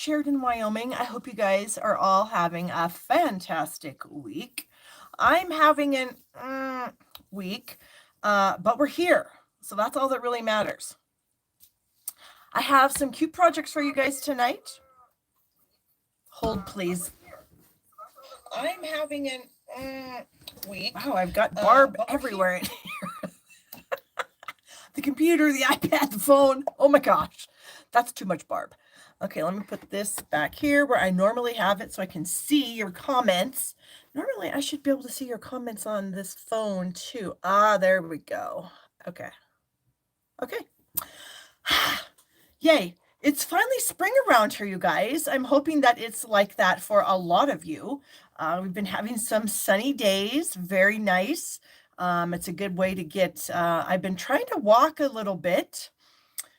Sheridan, Wyoming. I hope you guys are all having a fantastic week. I'm having an week, but we're here. So that's all that really matters. I have some cute projects for you guys tonight. Hold, please. I'm having an week. Wow, I've got Barb everywhere in here. The computer, the iPad, the phone. Oh my gosh, that's too much Barb. Okay, let me put this back here where I normally have it so I can see your comments. Normally, I should be able to see your comments on this phone too. There we go. Okay. Okay. Yay. It's finally spring around here, you guys. I'm hoping that it's like that for a lot of you. We've been having some sunny days, very nice. It's a good way to get, I've been trying to walk a little bit,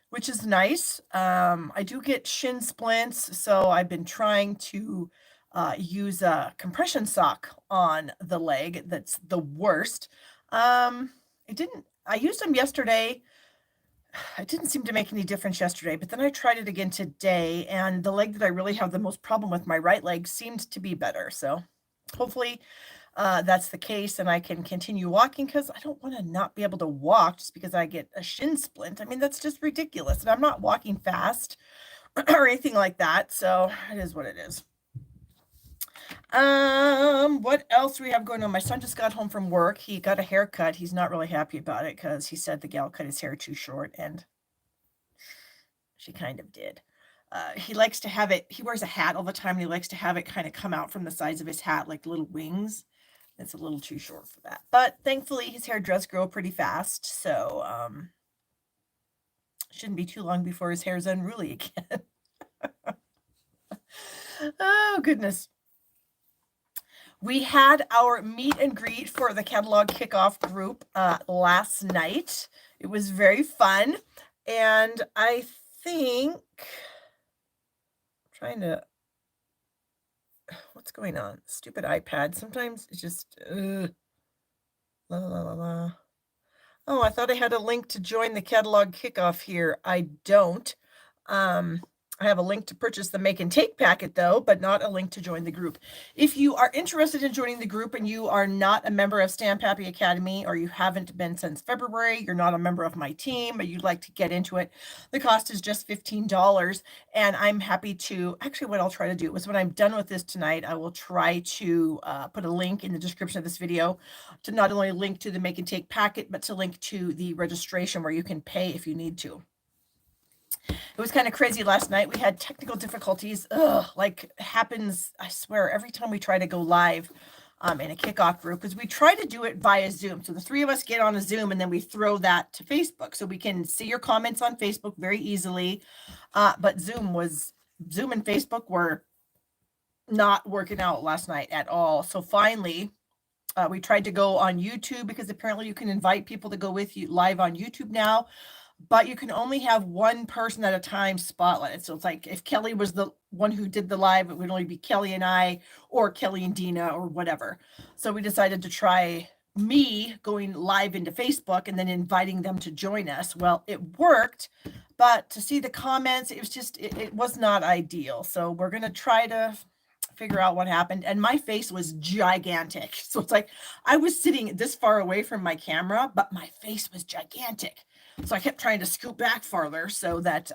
which is nice. I do get shin splints, so I've been trying to use a compression sock on the leg. That's the worst. I used them yesterday. It didn't seem to make any difference yesterday, but then I tried it again today, and the leg that I really have the most problem with, my right leg, seemed to be better. So hopefully that's the case and I can continue walking, because I don't want to not be able to walk just because I get a shin splint. I mean, that's just ridiculous. And I'm not walking fast or anything like that. So it is what it is. What else do we have going on? My son just got home from work. He got a haircut. He's not really happy about it because he said the gal cut his hair too short, and she kind of did. He likes to have it, he wears a hat all the time, and he likes to have it kind of come out from the sides of his hat like little wings. It's a little too short for that. But thankfully, his hair does grow pretty fast, so shouldn't be too long before his hair's unruly again. Oh, goodness. We had our meet and greet for the catalog kickoff group last night. It was very fun. And I think, trying to, what's going on? Stupid iPad. Sometimes it's just, la, la, la, la. Oh, I thought I had a link to join the catalog kickoff here. I don't. I have a link to purchase the make and take packet though, but not a link to join the group. If you are interested in joining the group and you are not a member of Stamp Happy Academy, or you haven't been since February, you're not a member of my team, but you'd like to get into it, the cost is just $15. And I'm happy to, actually what I'll try to do is when I'm done with this tonight, I will try to put a link in the description of this video to not only link to the make and take packet, but to link to the registration where you can pay if you need to. It was kind of crazy last night. We had technical difficulties. Like happens, I swear, every time we try to go live in a kickoff group, because we try to do it via Zoom. So the three of us get on a Zoom and then we throw that to Facebook. So we can see your comments on Facebook very easily. But Zoom and Facebook were not working out last night at all. So finally, we tried to go on YouTube, because apparently you can invite people to go with you live on YouTube now. But you can only have one person at a time spotlighted. So it's like if Kelly was the one who did the live, it would only be Kelly and I, or Kelly and Dina, or whatever. So we decided to try me going live into Facebook and then inviting them to join us. Well, it worked, but to see the comments, it was just, it was not ideal. So we're going to try to figure out what happened. And my face was gigantic. So it's like I was sitting this far away from my camera, but my face was gigantic. So I kept trying to scoot back farther so that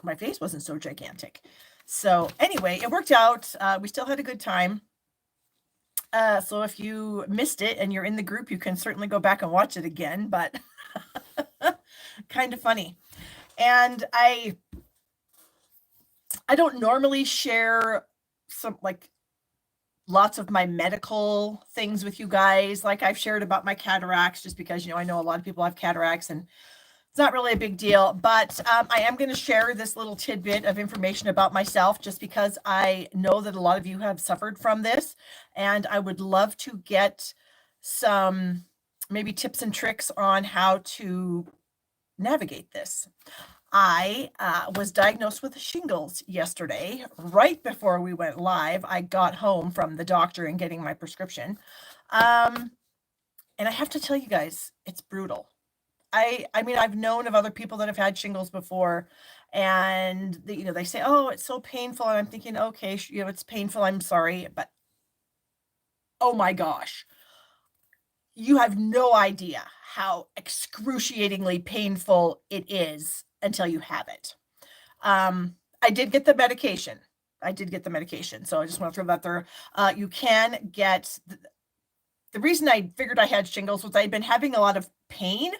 my face wasn't so gigantic. So anyway, it worked out. We still had a good time. So if you missed it and you're in the group, you can certainly go back and watch it again, but kind of funny. And I don't normally share some like lots of my medical things with you guys. Like I've shared about my cataracts, just because, I know a lot of people have cataracts and it's not really a big deal, but I am going to share this little tidbit of information about myself, just because I know that a lot of you have suffered from this, and I would love to get some maybe tips and tricks on how to navigate this. I was diagnosed with shingles yesterday, right before we went live. I got home from the doctor and getting my prescription. And I have to tell you guys, it's brutal. I mean, I've known of other people that have had shingles before, and they say, "Oh, it's so painful," and I'm thinking, "Okay, it's painful. I'm sorry," but oh my gosh, you have no idea how excruciatingly painful it is until you have it. I did get the medication. I did get the medication, so I just want to throw that there. You can get the reason I figured I had shingles was I'd been having a lot of pain,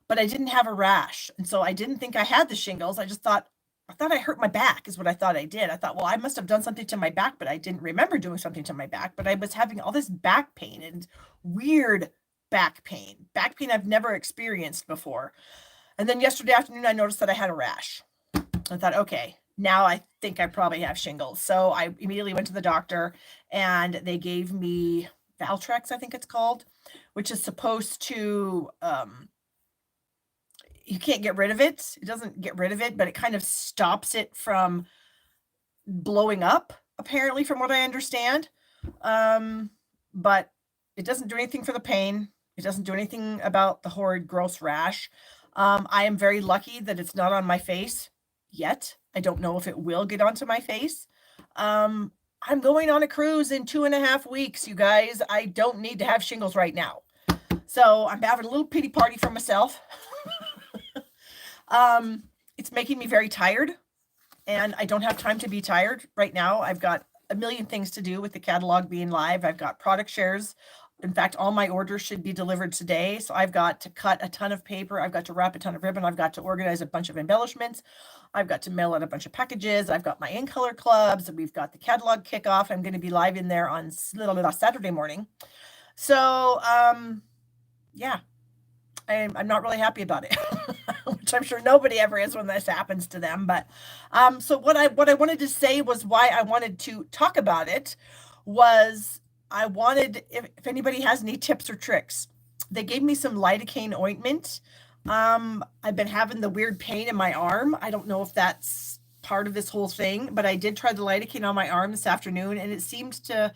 but I didn't have a rash, and so I didn't think I had the shingles. I thought I hurt my back is what I thought I did. I thought, well, I must have done something to my back, but I didn't remember doing something to my back. But I was having all this back pain and weird back pain I've never experienced before. And then yesterday afternoon, I noticed that I had a rash. I thought, okay, now I think I probably have shingles. So I immediately went to the doctor, and they gave me Valtrex, I think it's called, which is supposed to you can't get rid of it. It doesn't get rid of it, but it kind of stops it from blowing up, apparently, from what I understand. But it doesn't do anything for the pain. It doesn't do anything about the horrid, gross rash. I am very lucky that it's not on my face yet. I don't know if it will get onto my face. I'm going on a cruise in 2.5 weeks, you guys. I don't need to have shingles right now. So I'm having a little pity party for myself. It's making me very tired, and I don't have time to be tired right now. I've got a million things to do with the catalog being live. I've got product shares. In fact, all my orders should be delivered today. So I've got to cut a ton of paper. I've got to wrap a ton of ribbon. I've got to organize a bunch of embellishments. I've got to mail out a bunch of packages. I've got my in color clubs. We've got the catalog kickoff. I'm going to be live in there on Saturday morning. So, yeah, I'm not really happy about it, which I'm sure nobody ever is when this happens to them. But so what I wanted to say was why I wanted to talk about it was I wanted, if anybody has any tips or tricks. They gave me some lidocaine ointment. I've been having the weird pain in my arm. I don't know if that's part of this whole thing, but I did try the lidocaine on my arm this afternoon, and it seemed to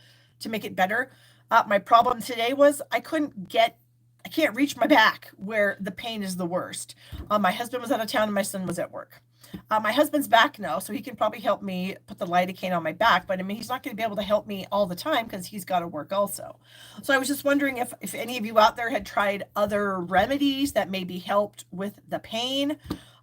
make it better. My problem today was I can't reach my back where the pain is the worst. My husband was out of town and my son was at work. My husband's back now, so he can probably help me put the lidocaine on my back, but I mean, he's not going to be able to help me all the time because he's got to work also. So I was just wondering if any of you out there had tried other remedies that maybe helped with the pain,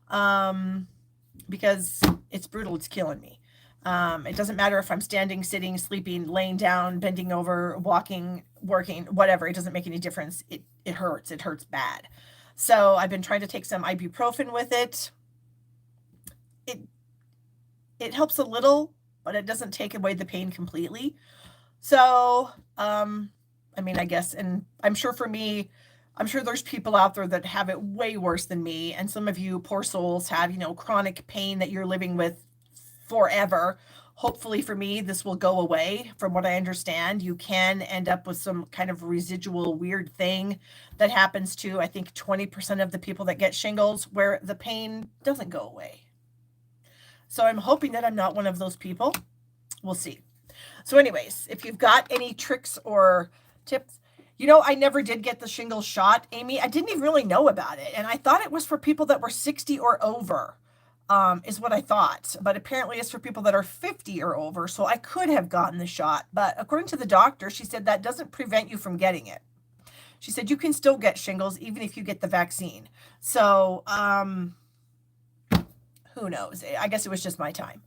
because it's brutal. It's killing me. It doesn't matter if I'm standing, sitting, sleeping, laying down, bending over, walking, working, whatever. It doesn't make any difference. It hurts. It hurts bad. So I've been trying to take some ibuprofen with it. It helps a little, but it doesn't take away the pain completely. So, I mean, I guess, and I'm sure for me, I'm sure there's people out there that have it way worse than me. And some of you poor souls have, chronic pain that you're living with forever. Hopefully for me, this will go away. From what I understand, you can end up with some kind of residual weird thing that happens to, I think, 20% of the people that get shingles, where the pain doesn't go away. So I'm hoping that I'm not one of those people. We'll see. So anyways, if you've got any tricks or tips, I never did get the shingles shot, Amy. I didn't even really know about it. And I thought it was for people that were 60 or over, is what I thought. But apparently it's for people that are 50 or over. So I could have gotten the shot. But according to the doctor, she said that doesn't prevent you from getting it. She said you can still get shingles even if you get the vaccine. So, who knows? I guess it was just my time.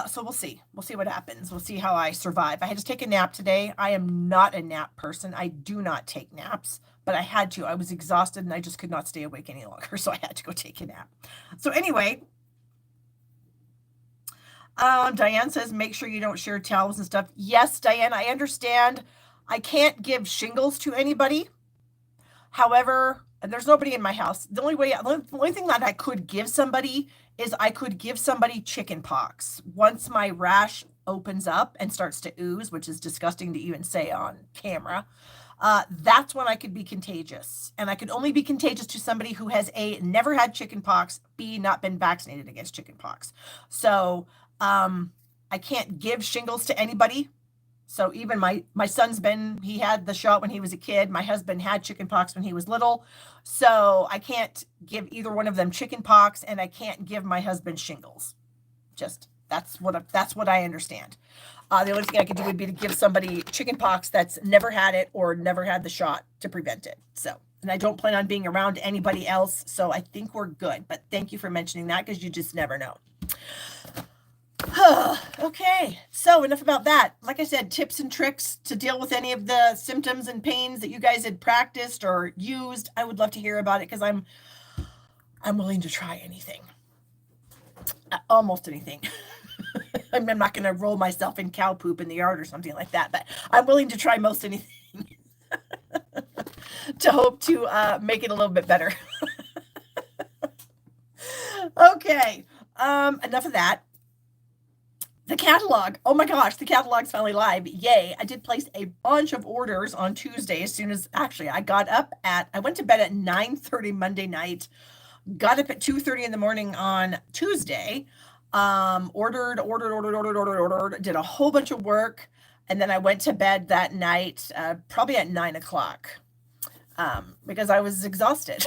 So we'll see. We'll see what happens. We'll see how I survive. I had to take a nap today. I am not a nap person. I do not take naps, but I had to. I was exhausted and I just could not stay awake any longer. So I had to go take a nap. So anyway, Diane says, make sure you don't share towels and stuff. Yes, Diane, I understand. I can't give shingles to anybody. However, and there's nobody in my house. The only thing that I could give somebody is I could give somebody chicken pox. Once my rash opens up and starts to ooze, which is disgusting to even say on camera, that's when I could be contagious. And I could only be contagious to somebody who has A, never had chicken pox, B, not been vaccinated against chicken pox. So I can't give shingles to anybody. So even my son's he had the shot when he was a kid. My husband had chicken pox when he was little. So I can't give either one of them chicken pox, and I can't give my husband shingles. Just that's what I understand. The only thing I could do would be to give somebody chicken pox that's never had it or never had the shot to prevent it. So, and I don't plan on being around anybody else. So I think we're good. But thank you for mentioning that, because you just never know. Okay, so enough about that. Like I said, tips and tricks to deal with any of the symptoms and pains that you guys had practiced or used. I would love to hear about it, because I'm willing to try anything, almost anything. I'm not going to roll myself in cow poop in the yard or something like that, but I'm willing to try most anything to hope to make it a little bit better. Okay, enough of that. The catalog. Oh my gosh, the catalog's finally live. Yay. I did place a bunch of orders on Tuesday as soon as, actually, I went to bed at 9:30 Monday night, got up at 2:30 in the morning on Tuesday, ordered, did a whole bunch of work, and then I went to bed that night, probably at 9 o'clock, because I was exhausted.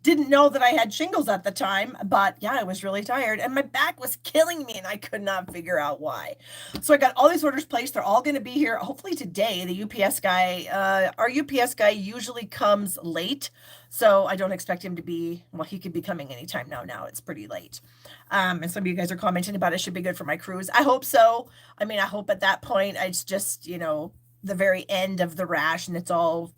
Didn't know that I had shingles at the time, but yeah, I was really tired and my back was killing me and I could not figure out why. So I got all these orders placed. They're all going to be here hopefully today. The UPS guy, our UPS guy usually comes late, so I don't expect him to be, well, he could be coming anytime now. Now it's pretty late. And some of you guys are commenting about it should be good for my cruise. I hope so. I mean, I hope at that point it's just, the very end of the rash and it's all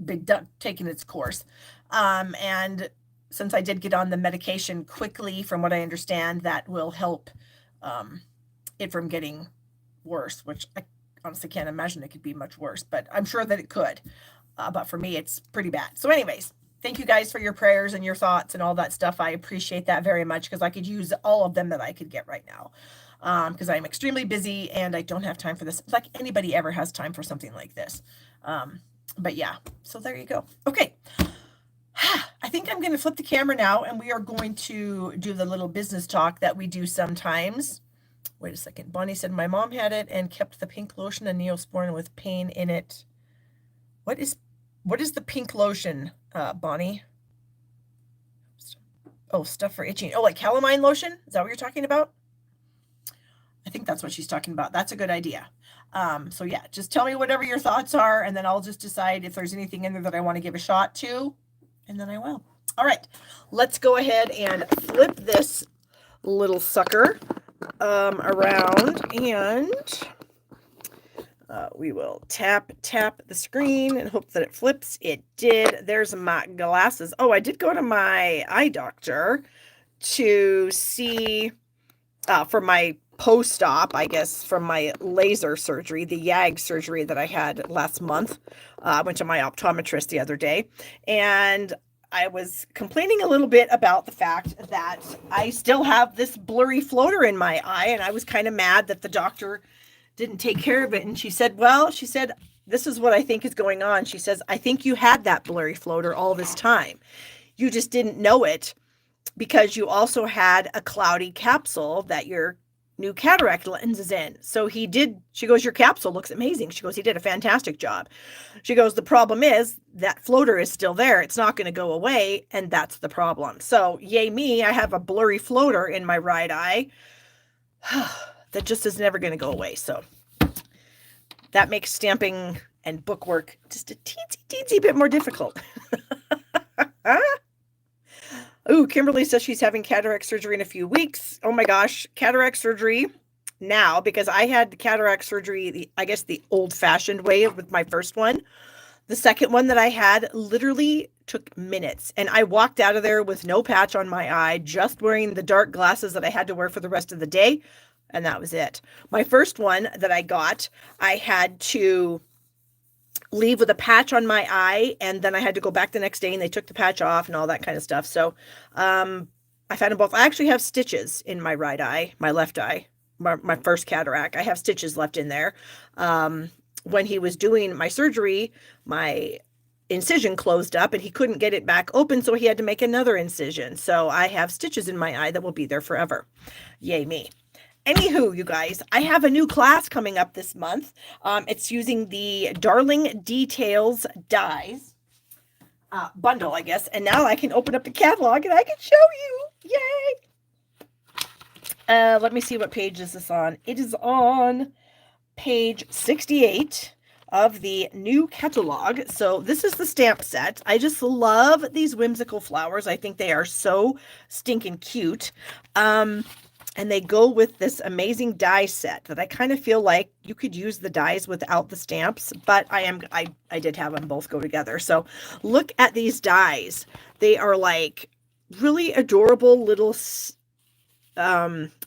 big duck taking its course. And since I did get on the medication quickly, from what I understand, that will help it from getting worse, which I honestly can't imagine it could be much worse, but I'm sure that it could. But for me, it's pretty bad. So anyways, thank you guys for your prayers and your thoughts and all that stuff. I appreciate that very much, because I could use all of them that I could get right now. Because I'm extremely busy and I don't have time for this. Like anybody ever has time for something like this. But yeah, so there you go. Okay. I think I'm going to flip the camera now and we are going to do the little business talk that we do sometimes. Wait a second. Bonnie said my mom had it and kept the pink lotion and Neosporin with pain in it. What is the pink lotion, Bonnie? Oh, stuff for itching. Oh, like calamine lotion? Is that what you're talking about? I think that's what she's talking about. That's a good idea. So yeah, just tell me whatever your thoughts are, and then I'll just decide if there's anything in there that I want to give a shot to, and then I will. All right, let's go ahead and flip this little sucker around, and we will tap the screen and hope that it flips. It did. There's my glasses. Oh, I did go to my eye doctor to see for my post-op, I guess, from my laser surgery, the YAG surgery that I had last month. I went to my optometrist the other day, and I was complaining a little bit about the fact that I still have this blurry floater in my eye, and I was kind of mad that the doctor didn't take care of it. And she said, this is what I think is going on. She says, I think you had that blurry floater all this time. You just didn't know it, because you also had a cloudy capsule that your new cataract lens is in. So she goes, your capsule looks amazing. She goes, he did a fantastic job. She goes, the problem is that floater is still there. It's not going to go away. And that's the problem. So yay me, I have a blurry floater in my right eye that just is never going to go away. So that makes stamping and bookwork just a teensy bit more difficult. Oh, Kimberly says she's having cataract surgery in a few weeks. Oh my gosh, cataract surgery now, because I had cataract surgery, I guess the old-fashioned way with my first one. The second one that I had literally took minutes, and I walked out of there with no patch on my eye, just wearing the dark glasses that I had to wear for the rest of the day, and that was it. My first one that I got, I had to leave with a patch on my eye, and then I had to go back the next day and they took the patch off and all that kind of stuff. So I found them both. I actually have stitches in my right eye, my left eye, my first cataract. I have stitches left in there. When he was doing my surgery, my incision closed up and he couldn't get it back open, so he had to make another incision. So I have stitches in my eye that will be there forever. Yay me. Anywho, you guys, I have a new class coming up this month. It's using the Darling Details dies bundle, I guess. And now I can open up the catalog and I can show you. Yay! Let me see what page is this on. It is on page 68 of the new catalog. So this is the stamp set. I just love these whimsical flowers. I think they are so stinking cute. And they go with this amazing die set that I kind of feel like you could use the dies without the stamps, but I did have them both go together. So look at these dies. They are like really adorable little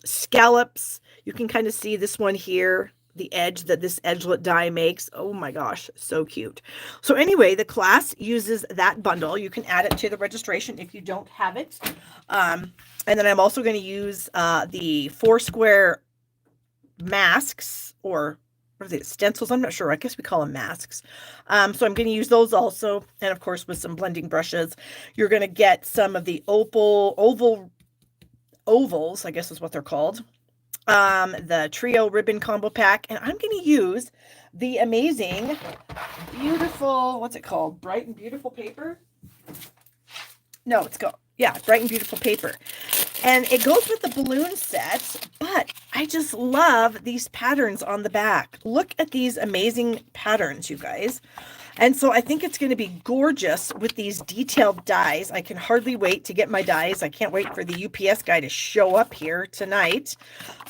scallops. You can kind of see this one here, the edge that this edgelet die makes. Oh my gosh, so cute. So anyway, the class uses that bundle. You can add it to the registration if you don't have it. And then I'm also going to use the 4-square masks, or what are they, stencils? I'm not sure. I guess we call them masks. So I'm going to use those also. And of course, with some blending brushes, you're going to get some of the ovals, I guess is what they're called. The trio ribbon combo pack. And I'm going to use the amazing, beautiful, what's it called? Bright and Beautiful paper? No, it's called, yeah, Bright and Beautiful paper. And it goes with the balloon set, but I just love these patterns on the back. Look at these amazing patterns, you guys. And so I think it's going to be gorgeous with these detailed dies. I can hardly wait to get my dies. I can't wait for the UPS guy to show up here tonight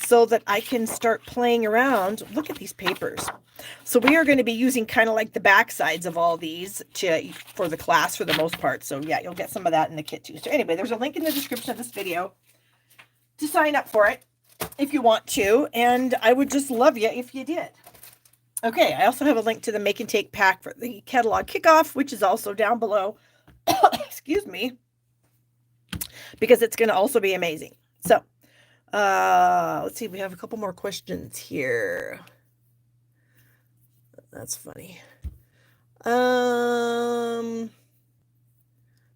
so that I can start playing around. Look at these papers. So we are going to be using kind of like the back sides of all these for the class for the most part. So yeah, you'll get some of that in the kit too. So anyway, there's a link in the description of this video to sign up for it if you want to. And I would just love you if you did. Okay, I also have a link to the Make and Take pack for the catalog kickoff, which is also down below. Excuse me. Because it's going to also be amazing. So, let's see. We have a couple more questions here. That's funny.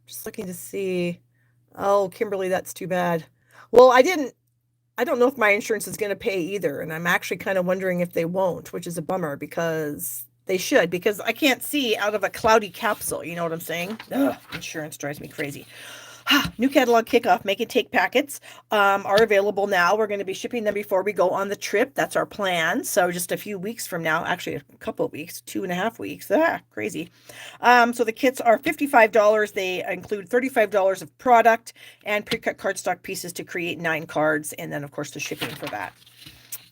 Just looking to see. Oh, Kimberly, that's too bad. Well, I don't know if my insurance is going to pay either. And I'm actually kind of wondering if they won't, which is a bummer because they should, because I can't see out of a cloudy capsule. You know what I'm saying? Ugh, insurance drives me crazy. New catalog kickoff, Make and Take packets are available now. We're going to be shipping them before we go on the trip. That's our plan. So just a few weeks from now, actually a couple of weeks, 2.5 weeks. Crazy. So the kits are $55. They include $35 of product and pre-cut cardstock pieces to create 9 cards. And then of course the shipping for that.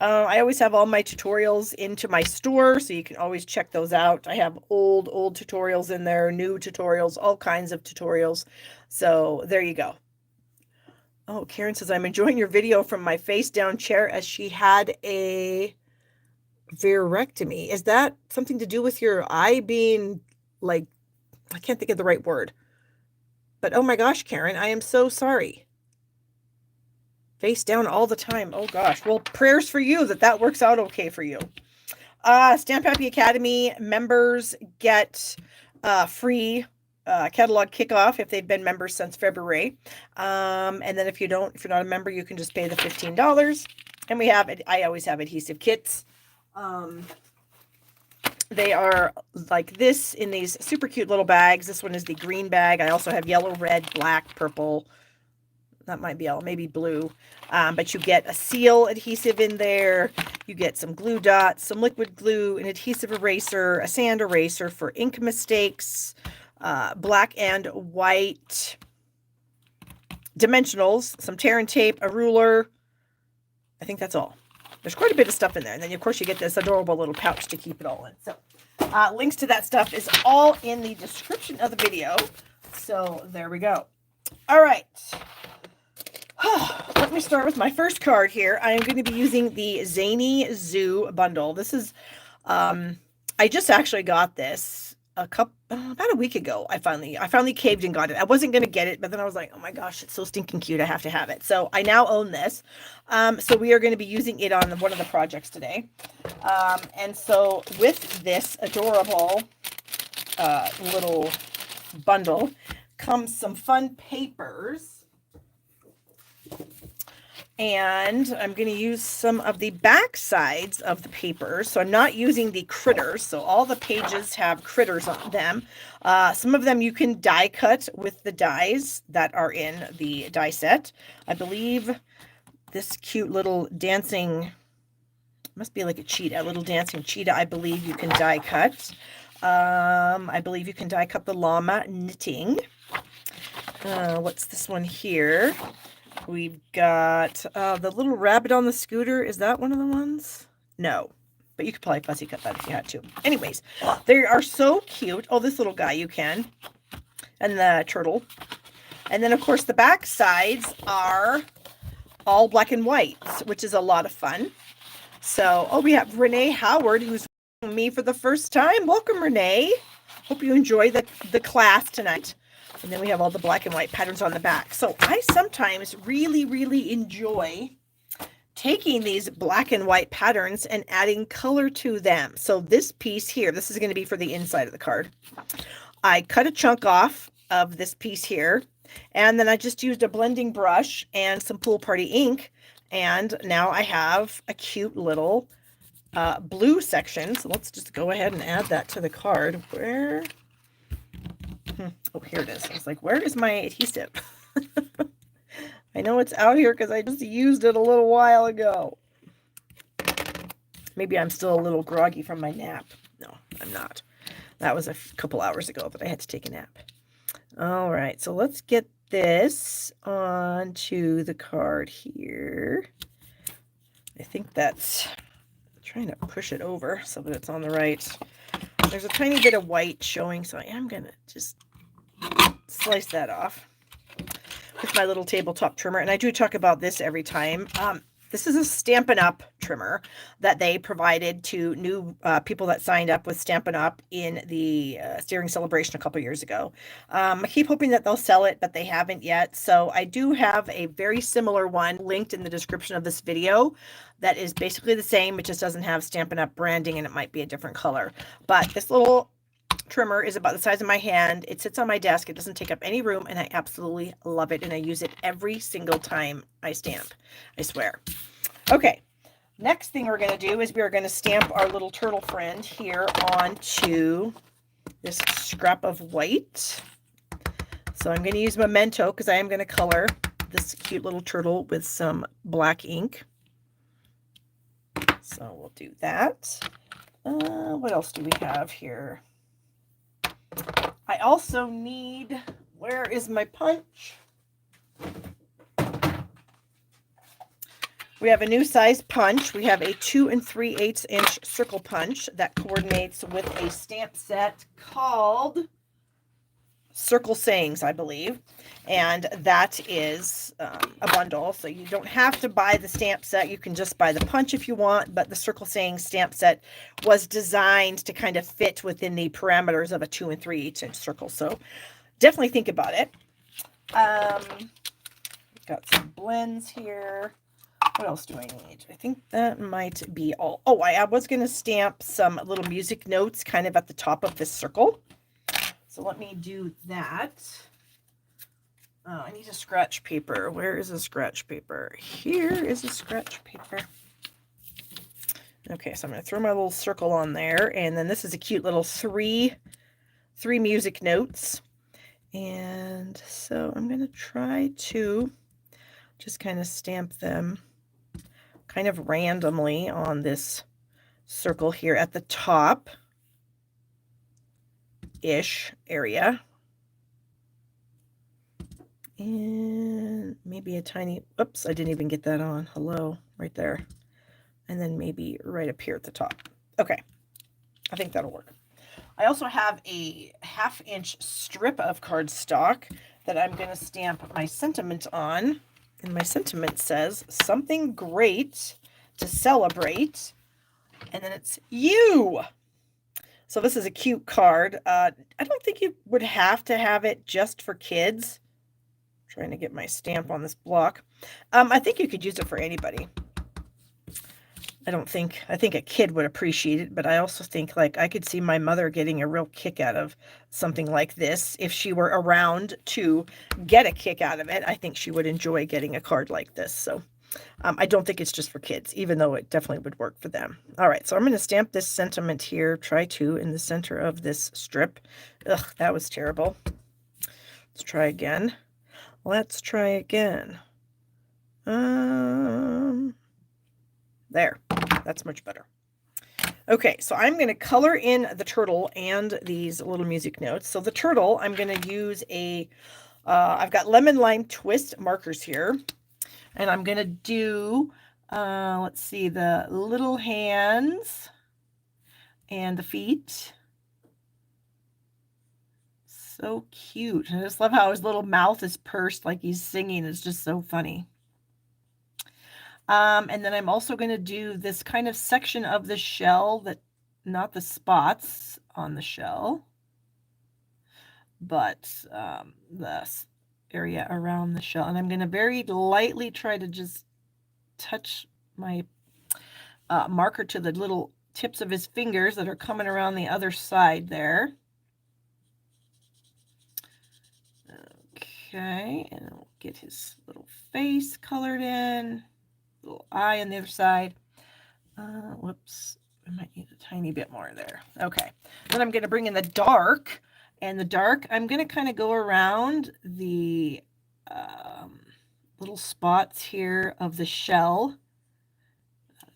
I always have all my tutorials into my store, so you can always check those out. I have old tutorials in there, new tutorials, all kinds of tutorials. So there you go. Oh, Karen says, I'm enjoying your video from my face down chair as she had a virectomy. Is that something to do with your eye being like, I can't think of the right word. But oh my gosh, Karen, I am so sorry. Face down all the time. Oh gosh. Well, prayers for you that works out okay for you. Stamp Happy Academy members get free catalog kickoff if they've been members since February. And then if you're not a member, you can just pay the $15. And I always have adhesive kits. They are like this in these super cute little bags. This one is the green bag. I also have yellow, red, black, purple. That might be yellow, maybe blue. But you get a seal adhesive in there. You get some glue dots, some liquid glue, an adhesive eraser, a sand eraser for ink mistakes, black and white dimensionals, some tear and tape, a ruler. I think that's all. There's quite a bit of stuff in there. And then, of course, you get this adorable little pouch to keep it all in. So links to that stuff is all in the description of the video. So there we go. All right. Let me start with my first card here. I am going to be using the Zany Zoo bundle. This is, I just actually got this about a week ago. I finally caved and got it. I wasn't going to get it, but then I was like, oh my gosh, it's so stinking cute. I have to have it. So I now own this. So we are going to be using it on one of the projects today. And so with this adorable little bundle comes some fun papers. And I'm going to use some of the back sides of the paper. So I'm not using the critters. So all the pages have critters on them. Some of them you can die cut with the dies that are in the die set. I believe this cute little dancing, must be like a cheetah, a little dancing cheetah, I believe you can die cut. I believe you can die cut the llama knitting. What's this one here? We've got the little rabbit on the scooter. Is that one of the ones? No, but you could probably fussy cut that if you had to. Anyways, they are so cute. Oh, this little guy you can. And the turtle. And then, of course, the back sides are all black and white, which is a lot of fun. So, oh, we have Renee Howard, who's with me for the first time. Welcome, Renee. Hope you enjoy the class tonight. And then we have all the black and white patterns on the back. So I sometimes really, really enjoy taking these black and white patterns and adding color to them. So this piece here, this is going to be for the inside of the card. I cut a chunk off of this piece here, and then I just used a blending brush and some Pool Party ink. And now I have a cute little blue section. So let's just go ahead and add that to the card. Where... Oh, here it is. I was like, where is my adhesive? I know it's out here because I just used it a little while ago. Maybe I'm still a little groggy from my nap. No, I'm not. That was a couple hours ago that I had to take a nap. All right, so let's get this onto the card here. I think that's... I'm trying to push it over so that it's on the right. There's a tiny bit of white showing, so I am going to just slice that off with my little tabletop trimmer. And I do talk about this every time. This is a Stampin' Up! Trimmer that they provided to new people that signed up with Stampin' Up! In the Steering Celebration a couple years ago. I keep hoping that they'll sell it, but they haven't yet. So I do have a very similar one linked in the description of this video that is basically the same. It just doesn't have Stampin' Up! Branding, and it might be a different color. But this little trimmer is about the size of my hand. It sits on my desk. It doesn't take up any room, and I absolutely love it. And I use it every single time I stamp, I swear. Okay, next thing we're going to do is we're going to stamp our little turtle friend here onto this scrap of white. So I'm going to use Memento because I am going to color this cute little turtle with some black ink. So we'll do that. What else do we have here? I also need, where is my punch? We have a new size punch. We have a 2 3/8 inch circle punch that coordinates with a stamp set called Circle Sayings, I believe. And that is a bundle. So you don't have to buy the stamp set. You can just buy the punch if you want. But the Circle Sayings stamp set was designed to kind of fit within the parameters of a 2 3/8 inch circle. So definitely think about it. Got some blends here. What else do I need? I think that might be all. Oh, I was going to stamp some little music notes kind of at the top of this circle. So let me do that. Oh, I need a scratch paper. Where is a scratch paper? Here is a scratch paper. Okay, so I'm going to throw my little circle on there. And then this is a cute little three music notes. And so I'm going to try to just kind of stamp them kind of randomly on this circle here at the top-ish area. And maybe a tiny, oops, I didn't even get that on. Hello, right there. And then maybe right up here at the top. Okay, I think that'll work. I also have a 1/2 inch strip of cardstock that I'm going to stamp my sentiment on. And my sentiment says, something great to celebrate. And then it's you. So this is a cute card. I don't think you would have to have it just for kids. I'm trying to get my stamp on this block. I think you could use it for anybody. I think a kid would appreciate it, but I also think like I could see my mother getting a real kick out of something like this. If she were around to get a kick out of it, I think she would enjoy getting a card like this. So I don't think it's just for kids, even though it definitely would work for them. All right, so I'm going to stamp this sentiment here, try to, in the center of this strip. Ugh, that was terrible. Let's try again. Let's try again. There, that's much better. Okay, so I'm going to color in the turtle and these little music notes. So the turtle, I'm going to use I've got lemon lime twist markers here. And I'm going to do, let's see, the little hands and the feet. So cute. I just love how his little mouth is pursed like he's singing. It's just so funny. And then I'm also going to do this kind of section of the shell that, not the spots on the shell, but this area around the shell. And I'm going to very lightly try to just touch my marker to the little tips of his fingers that are coming around the other side there. Okay, and we'll get his little face colored in, little eye on the other side. Whoops, I might need a tiny bit more there. Okay, then I'm going to bring in the dark, and the dark, I'm going to kind of go around the little spots here of the shell,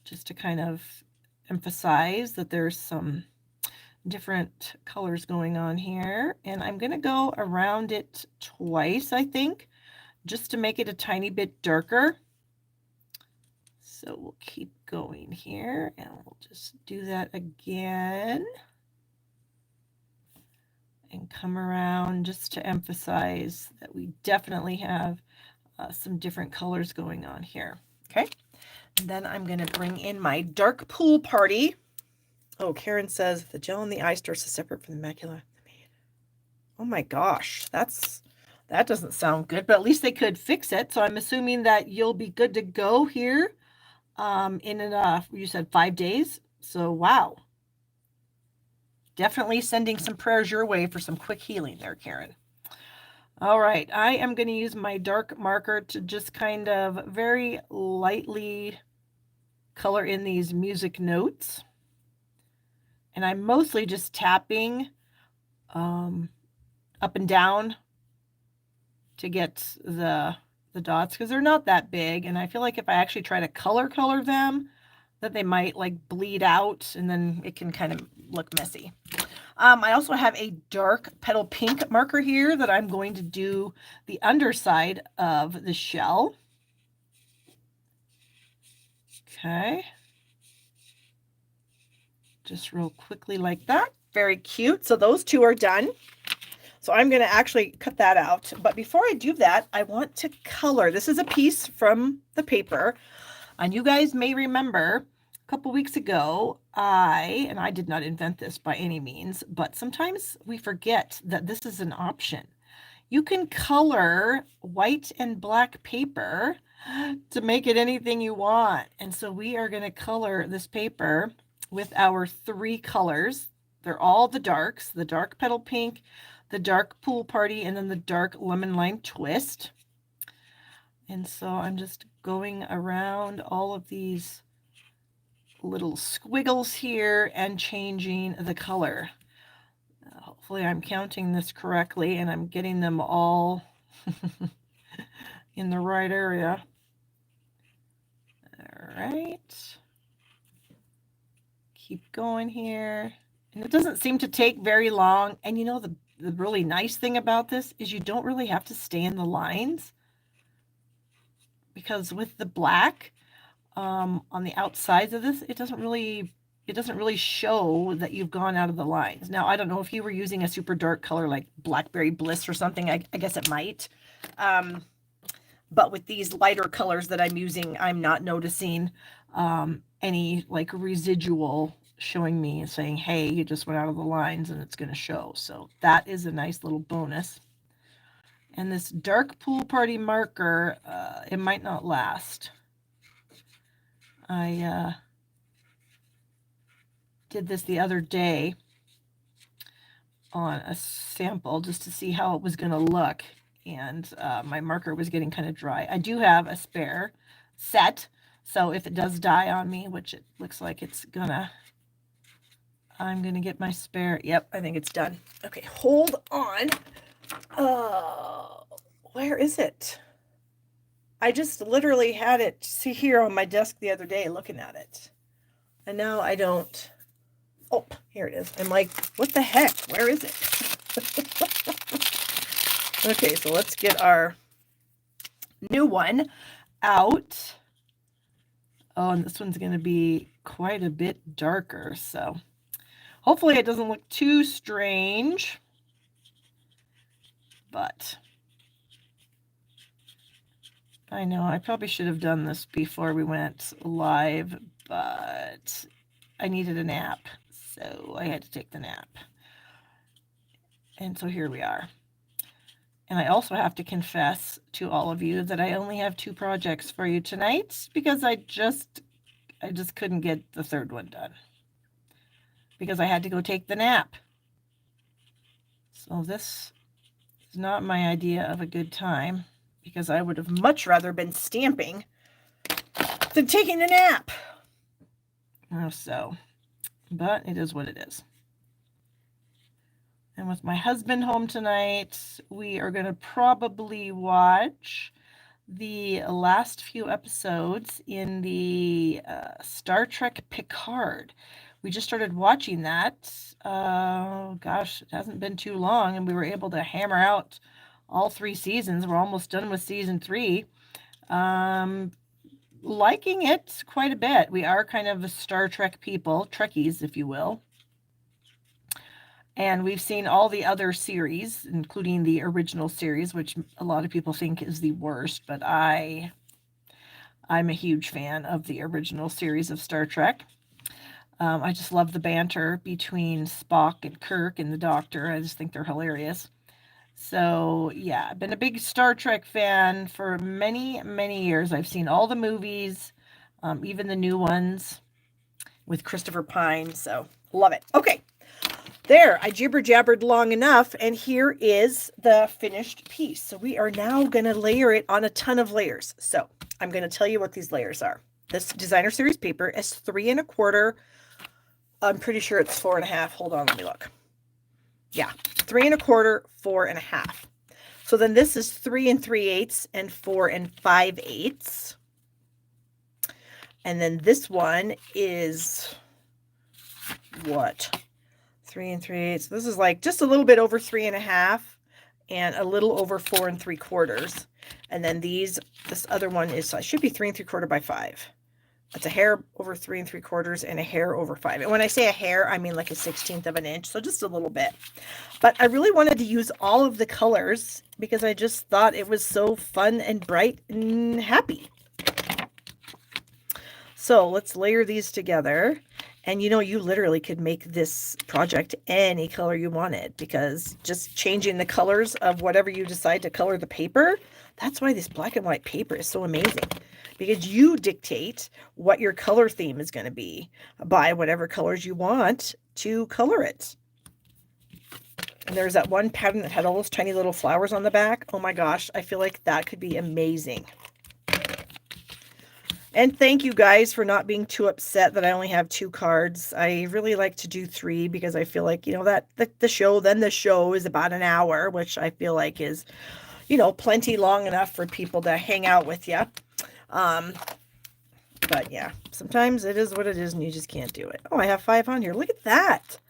just to kind of emphasize that there's some different colors going on here. And I'm going to go around it twice, I think, just to make it a tiny bit darker. So we'll keep going here and we'll just do that again. And come around just to emphasize that we definitely have some different colors going on here. Okay. And then I'm going to bring in my dark pool party. Oh, Karen says the gel in the eye source is separate from the macula. Oh my gosh, that doesn't sound good, but at least they could fix it. So I'm assuming that you'll be good to go here you said 5 days. So wow. Definitely sending some prayers your way for some quick healing there, Karen. All right, I am going to use my dark marker to just kind of very lightly color in these music notes. And I'm mostly just tapping up and down to get the dots because they're not that big. And I feel like if I actually try to color them, that they might like bleed out and then it can kind of look messy. I also have a dark petal pink marker here that I'm going to do the underside of the shell. Okay. Just real quickly like that. Very cute. So those two are done. So I'm going to actually cut that out. But before I do that, I want to color. This is a piece from the paper. And you guys may remember a couple weeks ago, I did not invent this by any means, but sometimes we forget that this is an option. You can color white and black paper to make it anything you want. And so we are going to color this paper with our 3 colors. They're all the darks, the dark petal pink, the dark pool party, and then the dark lemon lime twist. And so I'm just going around all of these little squiggles here and changing the color. Hopefully I'm counting this correctly and I'm getting them all in the right area. All right. Keep going here. And it doesn't seem to take very long. And you know, the really nice thing about this is you don't really have to stay in the lines, because with the black on the outsides of this, it doesn't really show that you've gone out of the lines. Now, I don't know if you were using a super dark color like Blackberry Bliss or something. I guess it might. But with these lighter colors that I'm using, I'm not noticing any like residual showing me and saying, hey, you just went out of the lines, and it's going to show. So that is a nice little bonus. And this dark pool party marker, it might not last. I did this the other day on a sample just to see how it was going to look, and my marker was getting kind of dry. I do have a spare set. So if it does die on me, which it looks like it's gonna, I'm gonna get my spare. Yep, I think it's done. Okay, hold on. Where is it? I just literally had it see here on my desk the other day looking at it. And now I don't. Oh, here it is. I'm like, what the heck? Where is it? Okay, so let's get our new one out. Oh, and this one's going to be quite a bit darker, so hopefully it doesn't look too strange. But I know I probably should have done this before we went live, but I needed a nap, so I had to take the nap. And so here we are. And I also have to confess to all of you that I only have 2 projects for you tonight because I just couldn't get the third one done because I had to go take the nap. So this is not my idea of a good time because I would have much rather been stamping than taking a nap. So, but it is what it is. And with my husband home tonight, we are going to probably watch the last few episodes in the Star Trek Picard. We just started watching that. Gosh, it hasn't been too long, and we were able to hammer out all 3 seasons. We're almost done with season 3. Liking it quite a bit. We are kind of a Star Trek people, Trekkies, if you will. And we've seen all the other series, including the original series, which a lot of people think is the worst, but I'm a huge fan of the original series of Star Trek. I just love the banter between Spock and Kirk and the Doctor. I just think they're hilarious. So yeah, I've been a big Star Trek fan for many, many years. I've seen all the movies, even the new ones with Christopher Pine. So love it. Okay. There, I jibber-jabbered long enough, and here is the finished piece. So we are now going to layer it on a ton of layers. So I'm going to tell you what these layers are. This designer series paper is 3 1/4. I'm pretty sure it's 4 1/2. Hold on, let me look. Yeah, 3 1/4, 4 1/2. So then this is 3 3/8 and 4 5/8. And then this one is what? 3 3/8. This is like just a little bit over 3 1/2 and a little over 4 3/4. And then this other one is, should be 3 3/4 by 5. It's a hair over 3 3/4 and a hair over 5. And when I say a hair, I mean like a 1/16 of an inch. So just a little bit. But I really wanted to use all of the colors because I just thought it was so fun and bright and happy. So let's layer these together. And you literally could make this project any color you wanted because just changing the colors of whatever you decide to color the paper, that's why this black and white paper is so amazing because you dictate what your color theme is going to be by whatever colors you want to color it. And there's that one pattern that had all those tiny little flowers on the back. Oh my gosh, I feel like that could be amazing. And thank you guys for not being too upset that I only have 2 cards. I really like to do 3 because I feel like, that the show is about an hour, which I feel like is, plenty long enough for people to hang out with you. But yeah, sometimes it is what it is and you just can't do it. Oh, I have 5 on here. Look at that.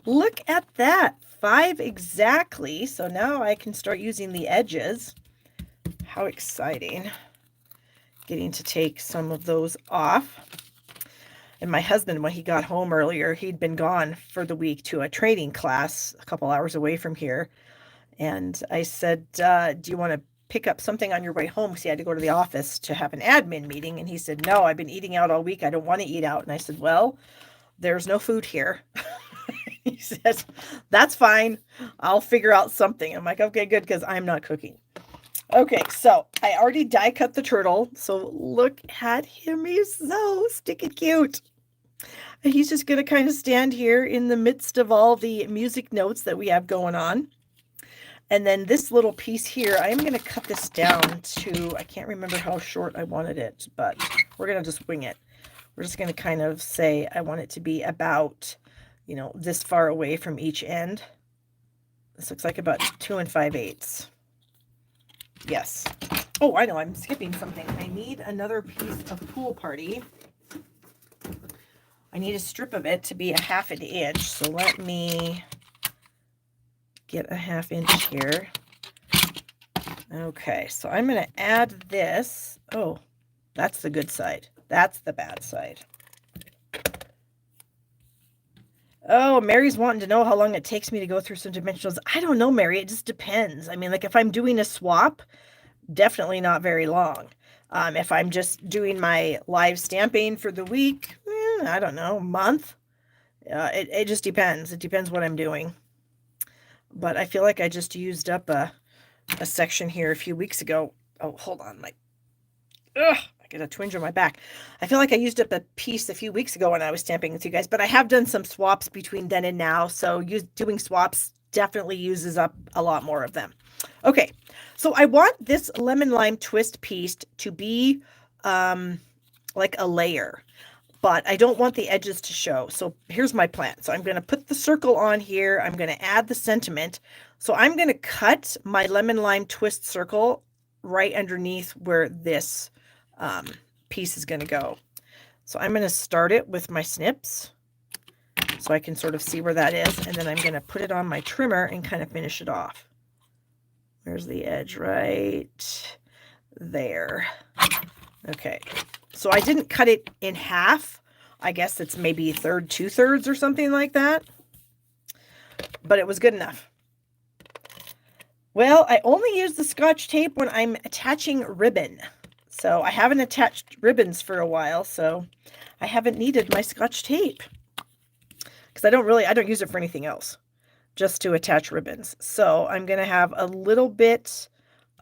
Look at that. 5 exactly. So now I can start using the edges. How exciting. Getting to take some of those off. And my husband, when he got home earlier, he'd been gone for the week to a training class a couple hours away from here. And I said, do you want to pick up something on your way home? Because he had to go to the office to have an admin meeting. And he said, no, I've been eating out all week. I don't want to eat out. And I said, well, there's no food here. He said, that's fine. I'll figure out something. I'm like, okay, good, because I'm not cooking. Okay, so I already die cut the turtle. So look at him. He's so stinking cute. And he's just going to kind of stand here in the midst of all the music notes that we have going on. And then this little piece here, I'm going to cut this down to, I can't remember how short I wanted it, but we're going to just wing it. We're just going to kind of say I want it to be about, you know, this far away from each end. This looks like about 2 5/8. Yes. Oh, I know, I'm skipping something. I need another piece of Pool Party. I need a strip of it to be a 1/2 inch. So let me get a 1/2 inch here. Okay, so I'm going to add this. Oh, that's the good side. That's the bad side. Oh, Mary's wanting to know how long it takes me to go through some dimensionals. I don't know, Mary. It just depends. I mean, like if I'm doing a swap, definitely not very long. If I'm just doing my live stamping for the week, I don't know, month. It just depends. It depends what I'm doing. But I feel like I just used up a section here a few weeks ago. Oh, hold on. I get a twinge on my back. I feel like I used up a piece a few weeks ago when I was stamping with you guys, but I have done some swaps between then and now. So doing swaps definitely uses up a lot more of them. Okay, so I want this lemon lime twist piece to be like a layer, but I don't want the edges to show. So here's my plan. So I'm going to put the circle on here. I'm going to add the sentiment. So I'm going to cut my lemon lime twist circle right underneath where this piece is going to go. So I'm going to start it with my snips so I can sort of see where that is. And then I'm going to put it on my trimmer and kind of finish it off. Where's the edge? Right there. Okay. So I didn't cut it in half. I guess it's maybe 2/3 or something like that. But it was good enough. Well, I only use the Scotch tape when I'm attaching ribbon. So I haven't attached ribbons for a while, so I haven't needed my Scotch tape. Because I don't use it for anything else, just to attach ribbons. So I'm going to have a little bit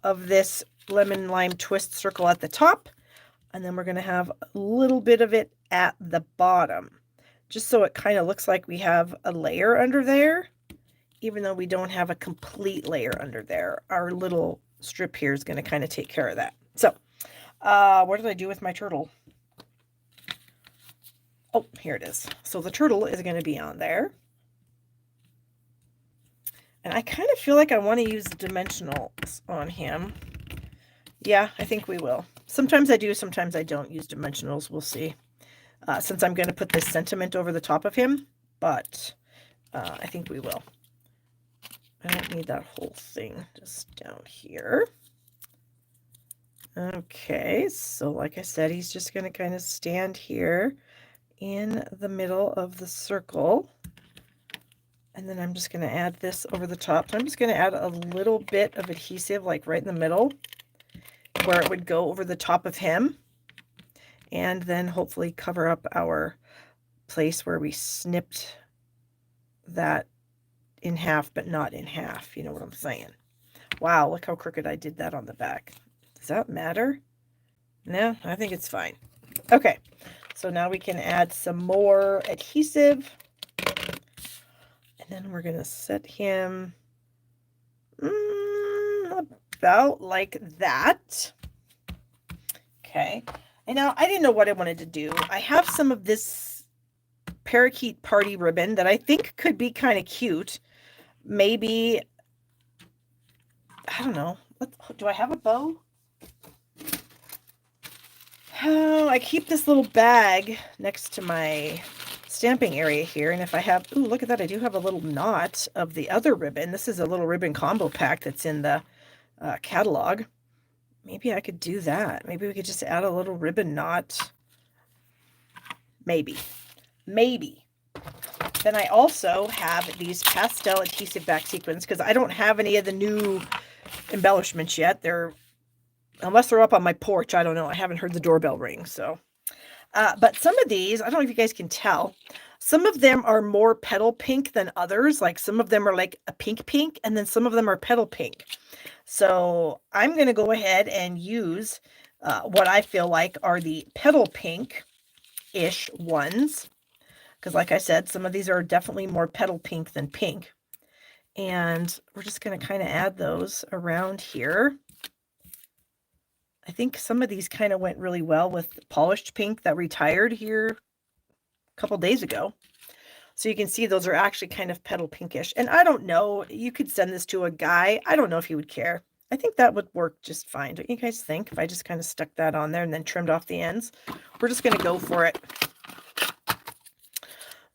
of this lemon lime twist circle at the top, and then we're going to have a little bit of it at the bottom, just so it kind of looks like we have a layer under there, even though we don't have a complete layer under there. Our little strip here is going to kind of take care of that. So what did I do with my turtle? Oh, here it is. So the turtle is going to be on there. And I kind of feel like I want to use dimensionals on him. Yeah, I think we will. Sometimes I do, sometimes I don't use dimensionals. We'll see. Since I'm going to put this sentiment over the top of him, but I think we will. I don't need that whole thing, just down here. Okay, so like I said, he's just going to kind of stand here in the middle of the circle. And then I'm just going to add this over the top. So I'm just going to add a little bit of adhesive, like right in the middle, where it would go over the top of him. And then hopefully cover up our place where we snipped that in half, but not in half. You know what I'm saying? Wow, look how crooked I did that on the back. Does that matter? No, I think it's fine. Okay, so now we can add some more adhesive. And then we're going to set him about like that. Okay. And now I didn't know what I wanted to do. I have some of this parakeet party ribbon that I think could be kind of cute. Maybe, I don't know. Do I have a bow? Oh, I keep this little bag next to my stamping area here, and if I have, ooh, look at that, I do have a little knot of the other ribbon. This is a little ribbon combo pack that's in the catalog. Maybe I could do that. Maybe we could just add a little ribbon knot. Maybe. Then I also have these pastel adhesive back sequins, because I don't have any of the new embellishments yet. Unless they're up on my porch, I don't know. I haven't heard the doorbell ring, so. But some of these, I don't know if you guys can tell, some of them are more petal pink than others. Like some of them are like a pink, and then some of them are petal pink. So I'm going to go ahead and use what I feel like are the petal pink-ish ones. Because like I said, some of these are definitely more petal pink than pink. And we're just going to kind of add those around here. I think some of these kind of went really well with polished pink that retired here a couple days ago. So you can see those are actually kind of petal pinkish. And I don't know, you could send this to a guy. I don't know if he would care. I think that would work just fine. Don't you guys think? If I just kind of stuck that on there and then trimmed off the ends. We're just going to go for it.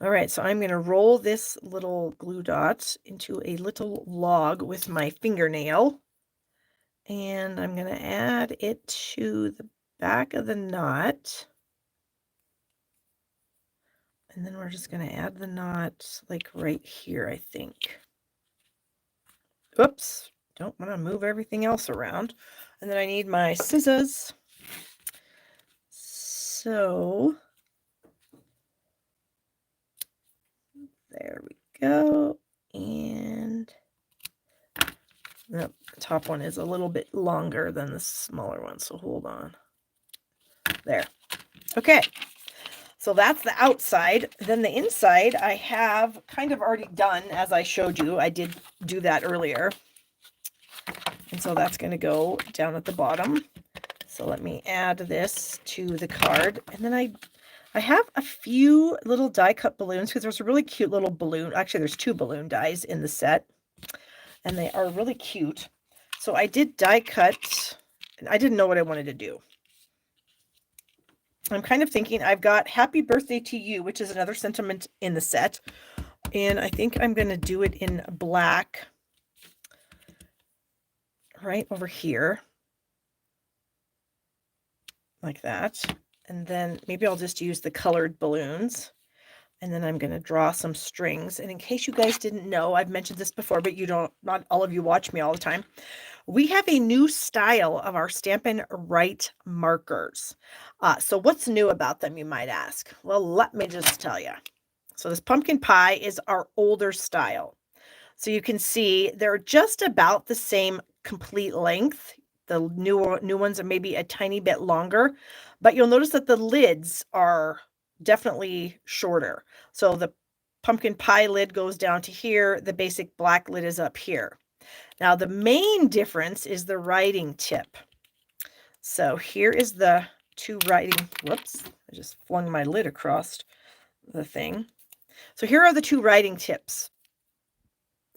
All right, so I'm going to roll this little glue dot into a little log with my fingernail. And I'm going to add it to the back of the knot. And then we're just going to add the knot like right here, I think. Oops, don't want to move everything else around. And then I need my scissors. So there we go. And the top one is a little bit longer than the smaller one, so hold on. There. Okay. So that's the outside. Then the inside I have kind of already done, as I showed you. I did do that earlier. And so that's going to go down at the bottom. So let me add this to the card. And then I have a few little die cut balloons because there's a really cute little balloon. Actually, there's 2 balloon dies in the set. And they are really cute. So I did die cut. And I didn't know what I wanted to do. I'm kind of thinking I've got Happy Birthday to You, which is another sentiment in the set. And I think I'm going to do it in black right over here. Like that. And then maybe I'll just use the colored balloons. And then I'm going to draw some strings. And in case you guys didn't know, I've mentioned this before, but not all of you watch me all the time. We have a new style of our Stampin' Right markers. So what's new about them, you might ask? Well, let me just tell you. So this pumpkin pie is our older style. So you can see they're just about the same complete length. The new ones are maybe a tiny bit longer, but you'll notice that the lids are definitely shorter. So the pumpkin pie lid goes down to here. The basic black lid is up here. Now, the main difference is the writing tip. So here is the 2 writing, whoops, I just flung my lid across the thing. So here are the 2 writing tips.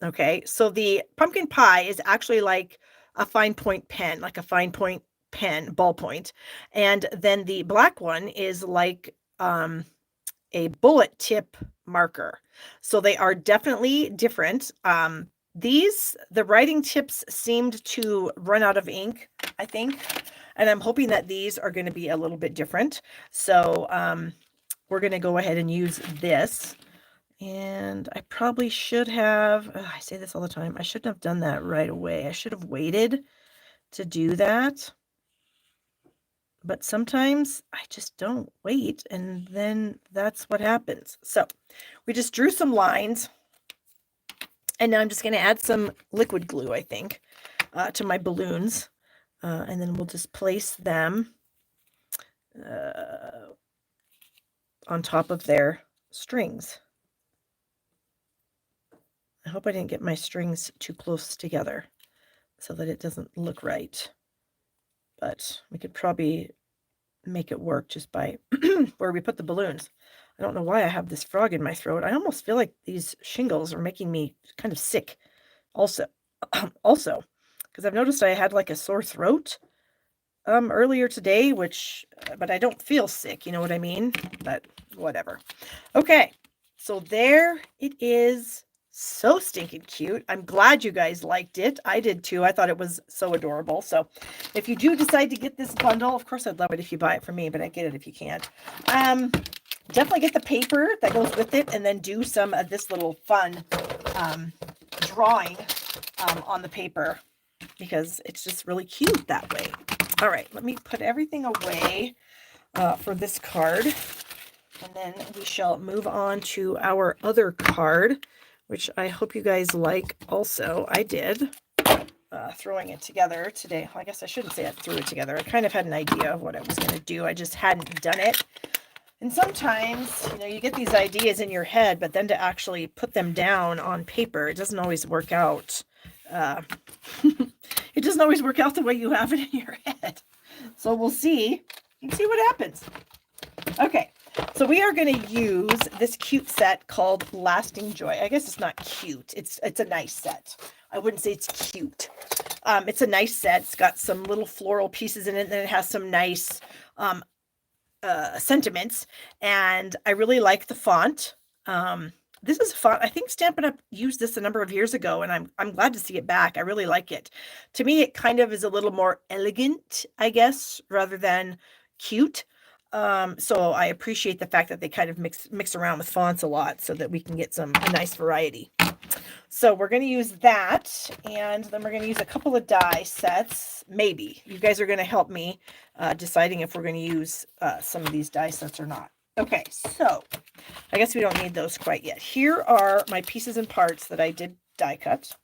Okay, so the pumpkin pie is actually like a fine point pen, like a fine point pen, ballpoint. And then the black one is like a bullet tip marker. So they are definitely different. The writing tips seemed to run out of ink, I think. And I'm hoping that these are going to be a little bit different. So we're going to go ahead and use this. And I probably should have, I say this all the time, I shouldn't have done that right away. I should have waited to do that. But sometimes I just don't wait, and then that's what happens. So we just drew some lines, and now I'm just going to add some liquid glue, I think, to my balloons. And then we'll just place them on top of their strings. I hope I didn't get my strings too close together so that it doesn't look right. But we could probably make it work just by where we put the balloons. I don't know why I have this frog in my throat. I almost feel like these shingles are making me kind of sick also. Because I've noticed I had like a sore throat earlier today, but I don't feel sick, you know what I mean? But whatever. Okay, so there it is. So stinking cute. I'm glad you guys liked it. I did too. I thought it was so adorable. So if you do decide to get this bundle, of course, I'd love it if you buy it from me, but I get it if you can't. Definitely get the paper that goes with it and then do some of this little fun drawing on the paper because it's just really cute that way. All right, let me put everything away for this card. And then we shall move on to our other card, which I hope you guys like also. I did, throwing it together today. Well, I guess I shouldn't say I threw it together. I kind of had an idea of what I was going to do. I just hadn't done it. And sometimes, you know, you get these ideas in your head, but then to actually put them down on paper, it doesn't always work out. It doesn't always work out the way you have it in your head. So we'll see. You can see what happens. Okay, so we are going to use this cute set called Lasting Joy. I guess it's not cute. It's a nice set. I wouldn't say it's cute. It's a nice set. It's got some little floral pieces in it, and then it has some nice sentiments, and I really like the font. This is a font, I think Stampin' Up! Used this a number of years ago, and I'm glad to see it back. I really like it. To me, it kind of is a little more elegant, I guess, rather than cute. So I appreciate the fact that they kind of mix around with fonts a lot so that we can get a nice variety. So we're going to use that, and then we're going to use a couple of die sets. Maybe you guys are going to help me deciding if we're going to use some of these die sets or not. Okay, so I guess we don't need those quite yet. Here are my pieces and parts that I did die cut,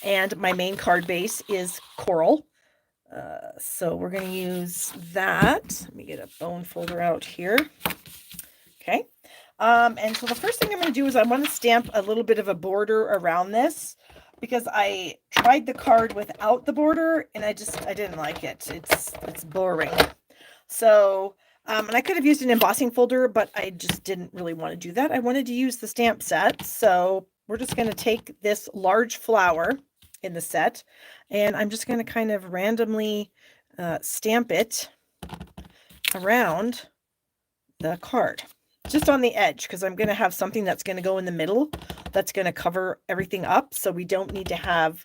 and my main card base is coral. So we're going to use that. Let me get a bone folder out here. Okay. And so the first thing I'm going to do is I want to stamp a little bit of a border around this, because I tried the card without the border and I didn't like it. It's boring. So, and I could have used an embossing folder, but I just didn't really want to do that. I wanted to use the stamp set. So we're just going to take this large flower in the set, and I'm just going to kind of randomly stamp it around the card, just on the edge, because I'm going to have something that's going to go in the middle that's going to cover everything up, so we don't need to have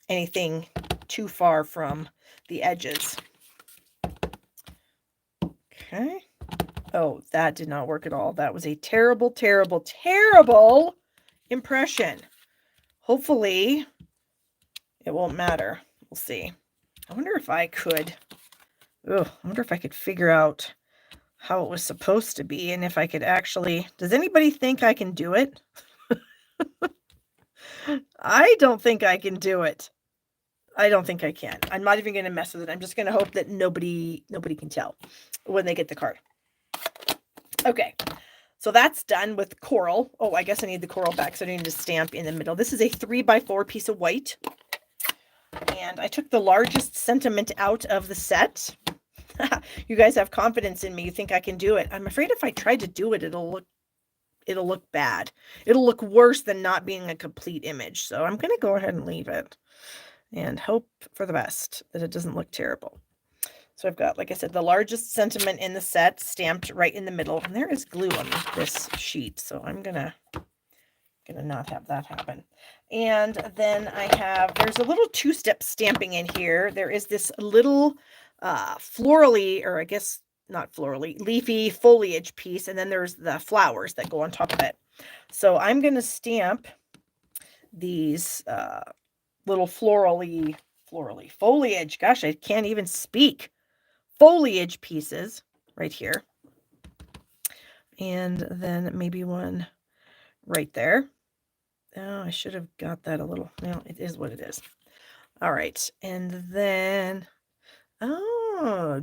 anything too far from the edges. Okay. Oh, that did not work at all. That was a terrible, terrible, terrible impression. Hopefully it won't matter. We'll see. I wonder if I could figure out how it was supposed to be, and if I could actually, does anybody think I can do it? I don't think I can do it. I don't think I can. I'm not even going to mess with it. I'm just going to hope that nobody can tell when they get the card. Okay. So that's done with coral. Oh, I guess I need the coral back, so I need to stamp in the middle. This is a 3x4 piece of white. And I took the largest sentiment out of the set. You guys have confidence in me. You think I can do it. I'm afraid if I try to do it, it'll look bad. It'll look worse than not being a complete image. So I'm going to go ahead and leave it and hope for the best that it doesn't look terrible. So I've got, like I said, the largest sentiment in the set stamped right in the middle, and there is glue on this sheet, so I'm gonna not have that happen. And then there's a little two-step stamping in here. There is this little florally, or I guess not florally, leafy foliage piece, and then there's the flowers that go on top of it. So I'm gonna stamp these little florally foliage. Gosh, I can't even speak. Foliage pieces right here, and then maybe one right there. Oh, I should have got that a little. No, it is what it is. All right, and then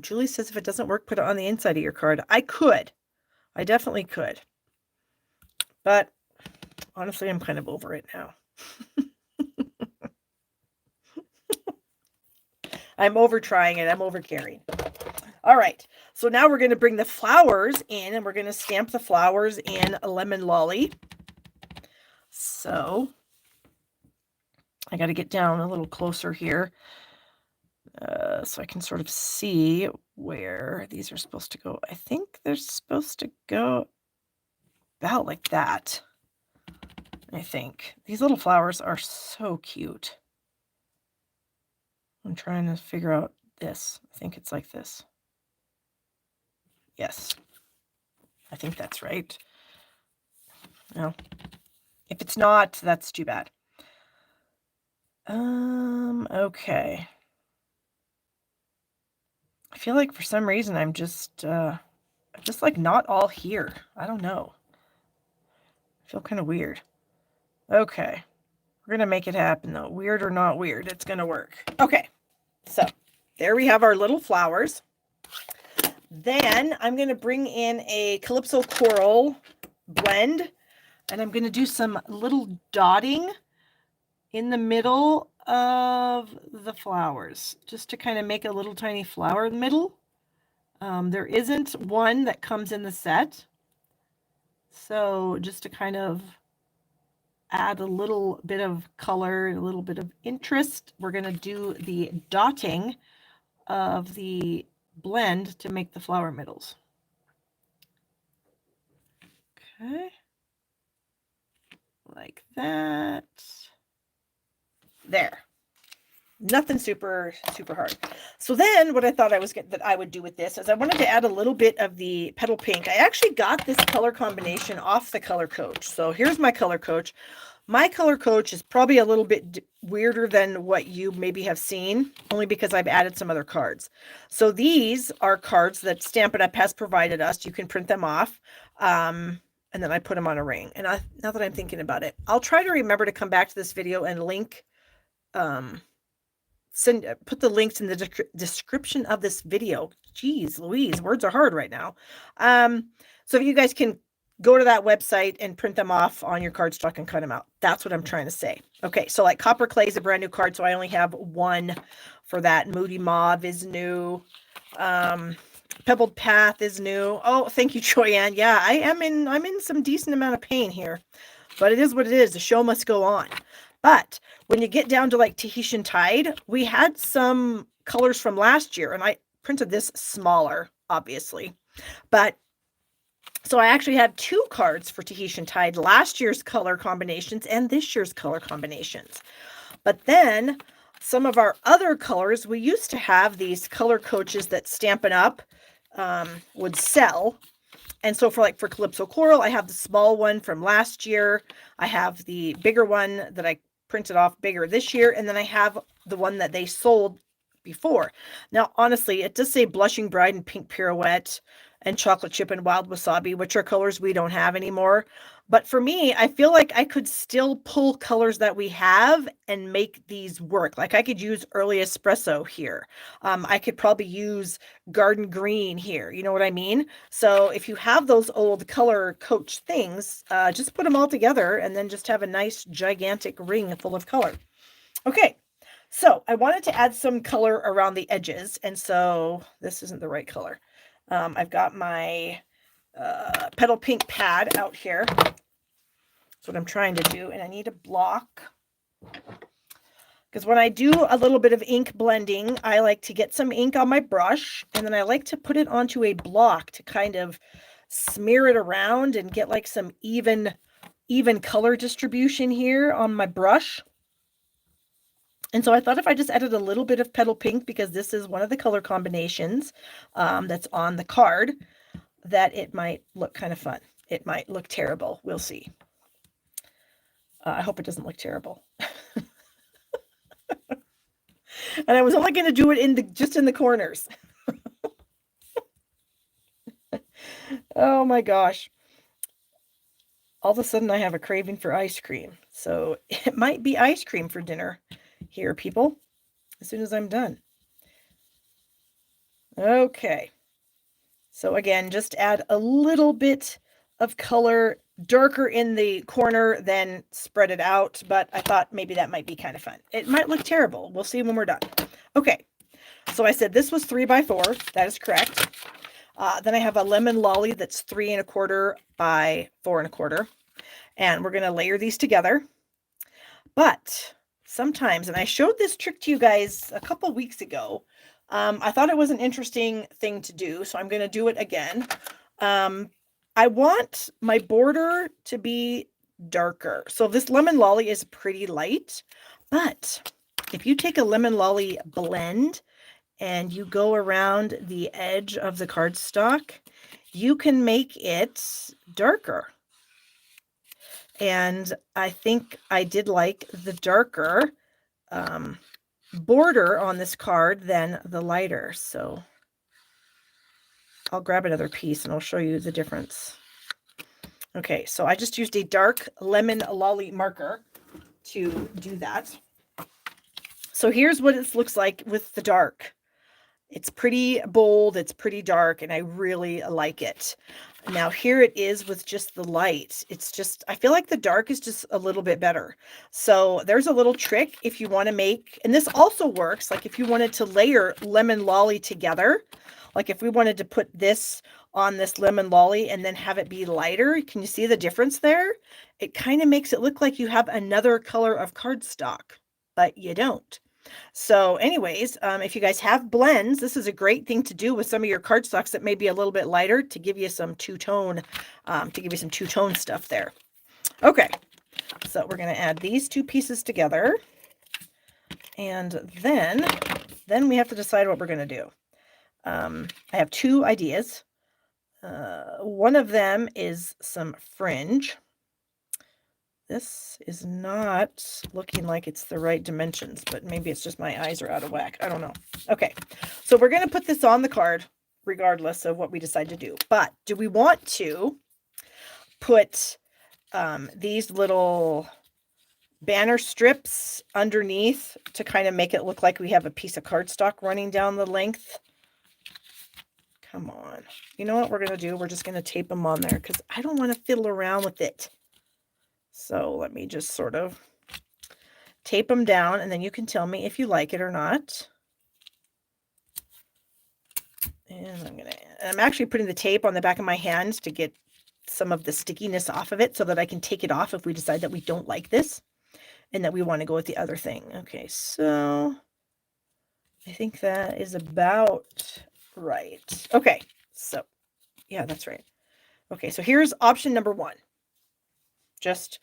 Julie says if it doesn't work, put it on the inside of your card. I definitely could, but honestly, I'm kind of over it now. I'm over trying it. I'm over caring. All right, so now we're going to bring the flowers in, and we're going to stamp the flowers in a lemon lolly. So I got to get down a little closer here so I can sort of see where these are supposed to go. I think they're supposed to go about like that. I think these little flowers are so cute. I'm trying to figure out this. I think it's like this. Yes, I think that's right. No, if it's not, that's too bad. Okay. I feel like for some reason I'm just like not all here. I don't know. I feel kind of weird. Okay. We're going to make it happen though. Weird or not weird, it's going to work. Okay. So there we have our little flowers. Then I'm going to bring in a Calypso Coral blend, and I'm going to do some little dotting in the middle of the flowers, just to kind of make a little tiny flower in the middle. There isn't one that comes in the set, so just to kind of add a little bit of color, a little bit of interest, we're going to do the dotting of the blend to make the flower middles. Okay, like that. There. Nothing super hard. So then what I thought that I would do with this is I wanted to add a little bit of the petal pink. I actually got this color combination off the Color Coach. So here's my Color Coach. My Color Coach is probably a little bit weirder than what you maybe have seen, only because I've added some other cards. So these are cards that Stampin' Up! Has provided us. You can print them off. And then I put them on a ring. And now that I'm thinking about it, I'll try to remember to come back to this video and link, put the links in the description of this video. Jeez Louise, words are hard right now. So you guys can go to that website and print them off on your cardstock and cut them out. That's what I'm trying to say. Okay, so like Copper Clay is a brand new card, so I only have one for that. Moody Mauve is new. Pebbled Path is new. Oh, thank you, Joyanne. Yeah, I'm in some decent amount of pain here, but it is what it is. The show must go on. But when you get down to like Tahitian Tide, we had some colors from last year, and I printed this smaller, obviously. But so I actually have two cards for Tahitian Tide, last year's color combinations and this year's color combinations. But then some of our other colors, we used to have these color coaches that Stampin' Up! Would sell. And so for Calypso Coral, I have the small one from last year. I have the bigger one that I printed off bigger this year. And then I have the one that they sold before. Now, honestly, it does say Blushing Bride and Pink Pirouette and Chocolate Chip and Wild Wasabi, which are colors we don't have anymore. But for me, I feel like I could still pull colors that we have and make these work. Like I could use Early Espresso here. I could probably use Garden Green here. You know what I mean? So if you have those old Color Coach things, just put them all together and then just have a nice gigantic ring full of color. Okay. So I wanted to add some color around the edges. And so this isn't the right color. I've got my petal pink pad out here. That's what I'm trying to do. And I need a block. Because when I do a little bit of ink blending, I like to get some ink on my brush. And then I like to put it onto a block to kind of smear it around and get like some even color distribution here on my brush. And so I thought if I just added a little bit of petal pink, because this is one of the color combinations that's on the card, that it might look kind of fun. It might look terrible. We'll see. I hope it doesn't look terrible. And I was only going to do it just in the corners. Oh my gosh. All of a sudden I have a craving for ice cream. So it might be ice cream for dinner here, people, as soon as I'm done. Okay. So again, just add a little bit of color, darker in the corner, then spread it out. But I thought maybe that might be kind of fun. It might look terrible. We'll see when we're done. Okay. So I said this was 3x4. That is correct. Then I have a lemon lolly that's 3 1/4 by 4 1/4. And we're going to layer these together. But sometimes, and I showed this trick to you guys a couple weeks ago, I thought it was an interesting thing to do, so I'm going to do it again. I want my border to be darker. So this lemon lolly is pretty light, but if you take a lemon lolly blend and you go around the edge of the cardstock, you can make it darker. And I think I did like the darker border on this card than the lighter. So I'll grab another piece and I'll show you the difference. Okay, so I just used a dark lemon lolly marker to do that. So here's what it looks like with the dark. It's pretty bold, it's pretty dark, and I really like it. Now here it is with just the light. It's just, I feel like the dark is just a little bit better. So there's a little trick if you want to make, and this also works, like if you wanted to layer lemon lolly together, like if we wanted to put this on this lemon lolly and then have it be lighter, can you see the difference there? It kind of makes it look like you have another color of cardstock, but you don't. So anyways, if you guys have blends, this is a great thing to do with some of your cardstocks that may be a little bit lighter to give you some two-tone, stuff there. Okay, so we're going to add these two pieces together. And then we have to decide what we're going to do. I have two ideas. One of them is some fringe. This is not looking like it's the right dimensions, but maybe it's just my eyes are out of whack. I don't know. Okay, so we're going to put this on the card regardless of what we decide to do. But do we want to put these little banner strips underneath to kind of make it look like we have a piece of cardstock running down the length? Come on. You know what we're going to do? We're just going to tape them on there because I don't want to fiddle around with it. So let me just sort of tape them down, and then you can tell me if you like it or not. And I'm actually putting the tape on the back of my hands to get some of the stickiness off of it so that I can take it off if we decide that we don't like this and that we want to go with the other thing. Okay, so I think that is about right. Okay, so yeah, that's right. Okay, so here's option number one. Just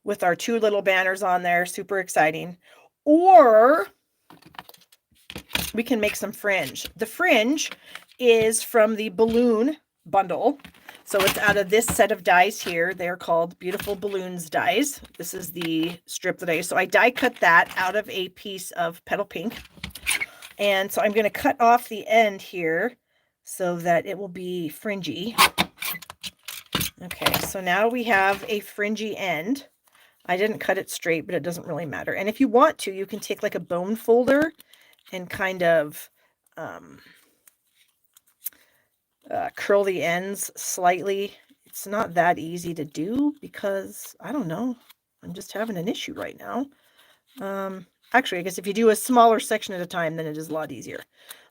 with our two little banners on there, super exciting. Or we can make some fringe. The fringe is from the balloon bundle. So it's out of this set of dies here. They're called Beautiful Balloons dies. This is the strip that I use. So I die cut that out of a piece of Petal Pink. And so I'm going to cut off the end here so that it will be fringy. Okay, so now we have a fringy end. I didn't cut it straight, but it doesn't really matter. And if you want to, you can take like a bone folder and kind of curl the ends slightly. It's not that easy to do because, I don't know, I'm just having an issue right now. Actually, I guess if you do a smaller section at a time, then it is a lot easier.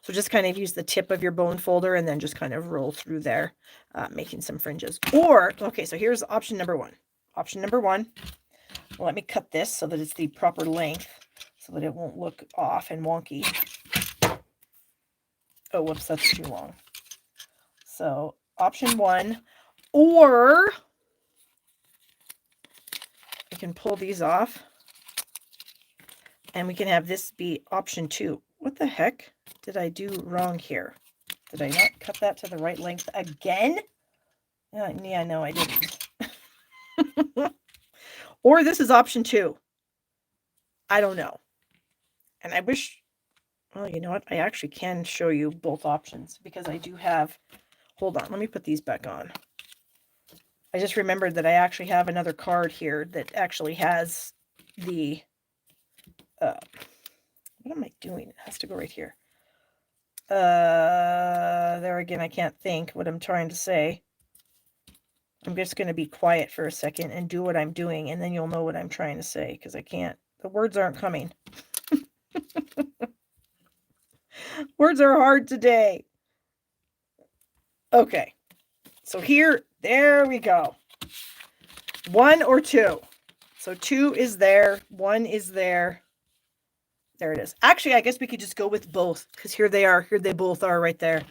So just kind of use the tip of your bone folder and then just kind of roll through there, making some fringes. Or, okay, so here's option number one. Option number one, well, let me cut this so that it's the proper length so that it won't look off and wonky. Oh, whoops, that's too long. So option one, or we can pull these off and we can have this be option two. What the heck did I do wrong here? Did I not cut that to the right length again? Yeah, no, I didn't. Or this is option two. I don't know. And I wish, well, you know what? I actually can show you both options because I do have, hold on, let me put these back on. I just remembered that I actually have another card here that actually has the, what am I doing? It has to go right here. There again, I can't think what I'm trying to say. I'm just going to be quiet for a second and do what I'm doing, and then you'll know what I'm trying to say because I can't. The words aren't coming. Words are hard today. Okay. So here, there we go. One or two. So two is there. One is there. There it is. Actually, I guess we could just go with both because here they are. Here they both are right there.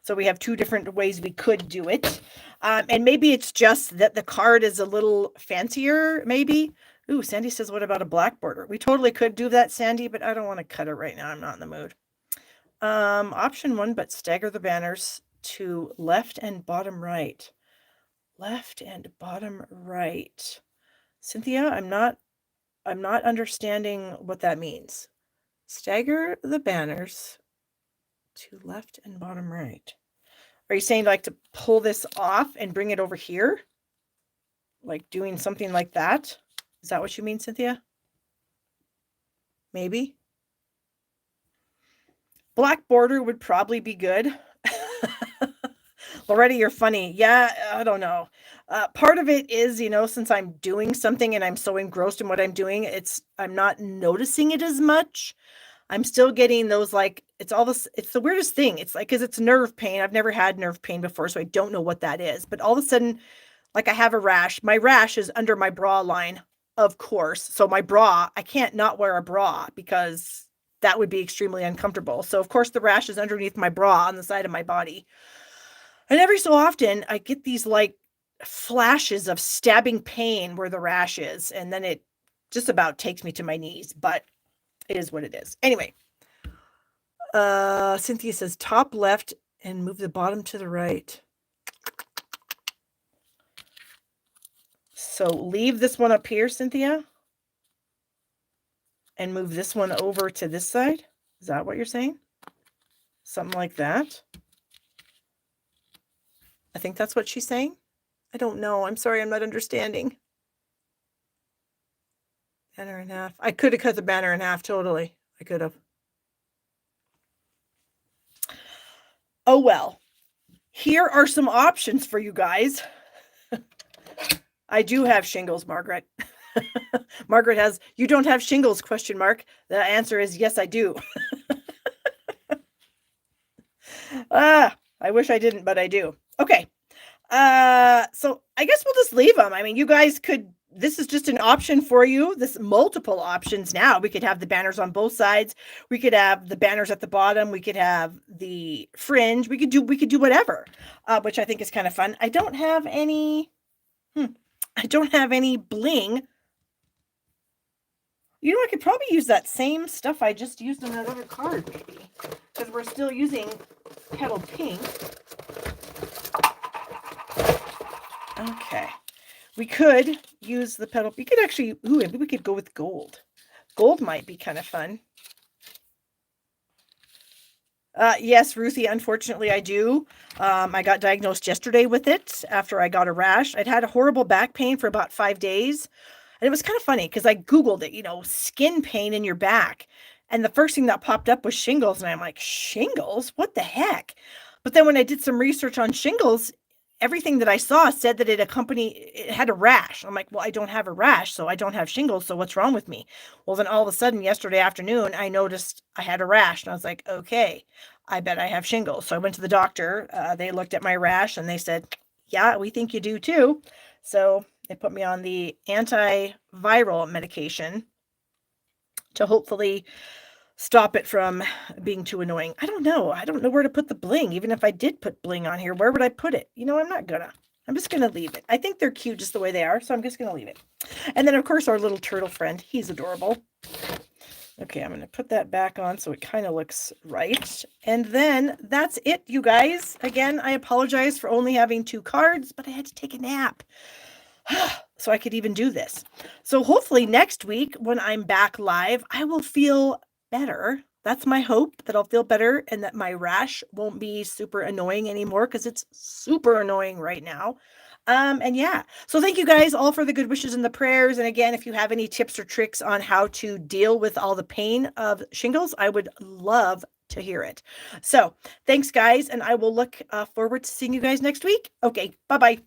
So we have two different ways we could do it. And maybe it's just that the card is a little fancier, maybe. Ooh, Sandy says, what about a black border? We totally could do that, Sandy, but I don't want to cut it right now. I'm not in the mood. Option one, but stagger the banners to left and bottom right. Left and bottom right. Cynthia, I'm not understanding what that means. Stagger the banners to left and bottom right. Are you saying like to pull this off and bring it over here? Like doing something like that? Is that what you mean, Cynthia? Maybe? Black border would probably be good. Loretta, you're funny. Yeah, I don't know. Part of it is, since I'm doing something and I'm so engrossed in what I'm doing, I'm not noticing it as much. I'm still getting those, like, it's the weirdest thing. It's like, because it's nerve pain. I've never had nerve pain before, so I don't know what that is. But all of a sudden, like, I have a rash. My rash is under my bra line, of course. So my bra, I can't not wear a bra because that would be extremely uncomfortable. So of course the rash is underneath my bra on the side of my body. And every so often I get these like flashes of stabbing pain where the rash is, and then it just about takes me to my knees, but it is what it is. Anyway, Cynthia says top left and move the bottom to the right. So leave this one up here, Cynthia, and move this one over to this side. Is that what you're saying? Something like that. I think that's what she's saying. I don't know. I'm sorry, I'm not understanding. Banner in half. I could have cut the banner in half, totally. I could have. Oh well. Here are some options for you guys. I do have shingles, Margaret. Margaret has, you don't have shingles, question mark. The answer is yes, I do. I wish I didn't, but I do. Okay. So I guess we'll just leave them. I mean, you guys this is just an option for you. This multiple options now. We could have the banners on both sides. We could have the banners at the bottom. We could have the fringe. We could do whatever, which I think is kind of fun. I don't have any bling. I could probably use that same stuff I just used on that other card, maybe, because we're still using petal pink. Okay. We could use the petal. We could actually, maybe we could go with gold. Gold might be kind of fun. Yes, Ruthie, unfortunately I do. I got diagnosed yesterday with it after I got a rash. I'd had a horrible back pain for about 5 days. And it was kind of funny because I Googled it, skin pain in your back. And the first thing that popped up was shingles. And I'm like, shingles? What the heck? But then when I did some research on shingles, everything that I saw said that it had a rash. I'm like, well, I don't have a rash, so I don't have shingles. So what's wrong with me? Well, then all of a sudden yesterday afternoon, I noticed I had a rash and I was like, okay, I bet I have shingles. So I went to the doctor. They looked at my rash and they said, yeah, we think you do too. So they put me on the antiviral medication to hopefully stop it from being too annoying. I don't know. I don't know where to put the bling. Even if I did put bling on here, where would I put it? I'm just going to leave it. I think they're cute just the way they are. So I'm just going to leave it. And then of course, our little turtle friend, he's adorable. Okay. I'm going to put that back on so it kind of looks right. And then that's it, you guys. Again, I apologize for only having 2 cards, but I had to take a nap so I could even do this. So hopefully next week when I'm back live, I will feel better. That's my hope, that I'll feel better and that my rash won't be super annoying anymore, because it's super annoying right now. And yeah, so thank you guys all for the good wishes and the prayers. And again, if you have any tips or tricks on how to deal with all the pain of shingles, I would love to hear it. So thanks guys. And I will look forward to seeing you guys next week. Okay. Bye-bye.